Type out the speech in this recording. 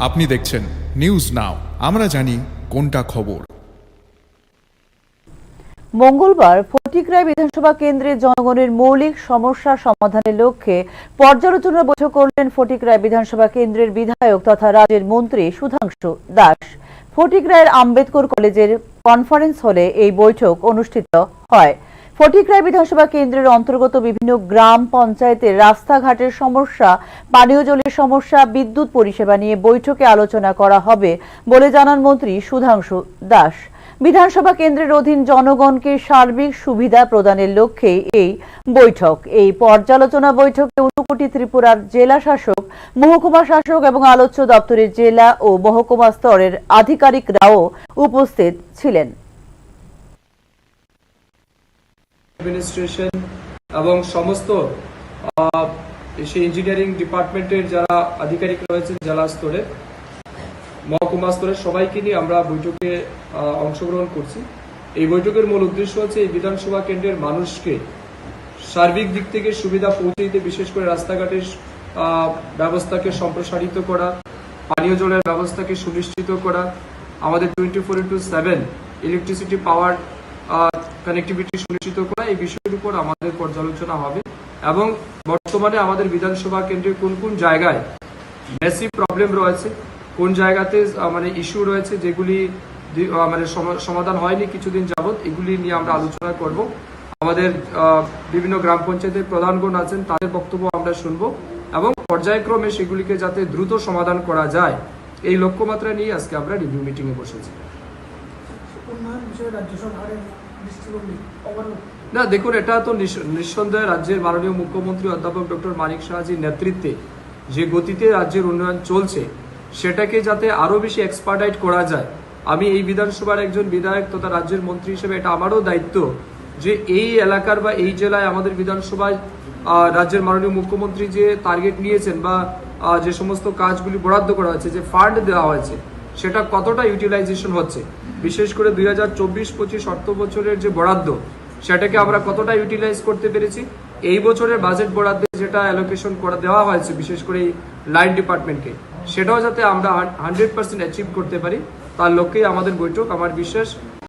আপনি দেখছেন news now, আমরা জানি কোনটা খবর। মঙ্গলবার ফটিকরায় বিধানসভা কেন্দ্রে জনগণের মৌলিক সমস্যা সমাধানের লক্ষ্যে পর্যালোচনা বৈঠক করলেন ফটিকরায় বিধানসভা কেন্দ্রের বিধায়ক তথা রাজ্যের মন্ত্রী সুধাংশু দাস। ফটিকরায়ের আম্বেদকর কলেজের কনফারেন্স হলে এই বৈঠক অনুষ্ঠিত হয়। ফটিকরায় বিধানসভা কেন্দ্রের অন্তর্গত বিভিন্ন গ্রাম পঞ্চায়েতের রাস্তাঘাটের সমস্যা, পানীয় জলের সমস্যা, বিদ্যুৎ পরিষেবা নিয়ে বৈঠকে আলোচনা করা হবে বলে জানান মন্ত্রী সুধাংশু দাস। বিধানসভা কেন্দ্রের অধীন জনগণকে সার্বিক সুবিধা প্রদানের লক্ষ্যে এই বৈঠক। এই পর্যালোচনা বৈঠকে ঊনকোটি ত্রিপুরার জেলা শাসক, মহকুমা শাসক এবং আলোচ্য দপ্তরের জেলা ও মহকুমা স্তরের আধিকারিকরাও উপস্থিত ছিলেন। অ্যাডমিনিস্ট্রেশন এবং সমস্ত সেই ইঞ্জিনিয়ারিং ডিপার্টমেন্টের যারা আধিকারিক রয়েছেন জেলা স্তরে, মহকুমা স্তরে সবাইকে নিয়ে আমরা বৈঠকে অংশগ্রহণ করছি। এই বৈঠকের মূল উদ্দেশ্য হচ্ছে এই বিধানসভা কেন্দ্রের মানুষকে সার্বিক দিক থেকে সুবিধা পৌঁছে দিতে, বিশেষ করে রাস্তাঘাটের ব্যবস্থাকে সম্প্রসারিত করা, পানীয় জলের ব্যবস্থাকে সুনিশ্চিত করা, আমাদের 24/7 ইলেকট্রিসিটি পাওয়ার কানেক্টিভিটি সুনিশ্চিত করা, এই বিষয়ের উপর আমাদের পর্যালোচনা হবে। এবং বর্তমানে আমাদের বিধানসভা কেন্দ্রে কোন কোন জায়গায় ম্যাসিভ প্রবলেম রয়েছে, কোন জায়গাতে মানে ইস্যু রয়েছে যেগুলি মানে সমাধান হয়নি কিছুদিন যাবৎ, এগুলি নিয়ে আমরা আলোচনা করব। আমাদের বিভিন্ন গ্রাম পঞ্চায়েতের প্রধানগণ আছেন, তাদের বক্তব্য আমরা শুনবো এবং পর্যায়ক্রমে সেগুলিকে যাতে দ্রুত সমাধান করা যায়, এই লক্ষ্যমাত্রা নিয়ে আজকে আমরা রিভিউ মিটিংয়ে বসেছি। না দেখুন, এটা তো নিঃসন্দেহে রাজ্যের মাননীয় মুখ্যমন্ত্রী অধ্যাপক ডক্টর মানিক সাহাজির নেতৃত্বে যে গতিতে রাজ্যের উন্নয়ন চলছে, সেটাকে যাতে আরো বেশি এক্সপার্টাইট করা যায়। আমি এই বিধানসভার একজন বিধায়ক তথা রাজ্যের মন্ত্রী হিসেবে এটা আমারও দায়িত্ব যে এই এলাকার বা এই জেলায় আমাদের বিধানসভায় রাজ্যের মাননীয় মুখ্যমন্ত্রী যে টার্গেট নিয়েছেন বা যে সমস্ত কাজগুলি বরাদ্দ করা হয়েছে, যে ফান্ড দেওয়া হয়েছে, সেটা কতটা ইউটিলাইজেশন হচ্ছে, বিশেষ করে 2024-25 অর্থ বছরের যে বরাদ্দ, সেটাকে আমরা কতটা ইউটিলাইজ করতে পেরেছি। এই বছরের বাজেট বরাদ্দে যেটা অ্যালোকেশন করে দেওয়া হয়েছে বিশেষ করে এই লাইন ডিপার্টমেন্টকে, সেটাও যাতে আমরা 100% অ্যাচিভ করতে পারি, তার লক্ষ্যেই আমাদের বৈঠক। আমার বিশ্বাস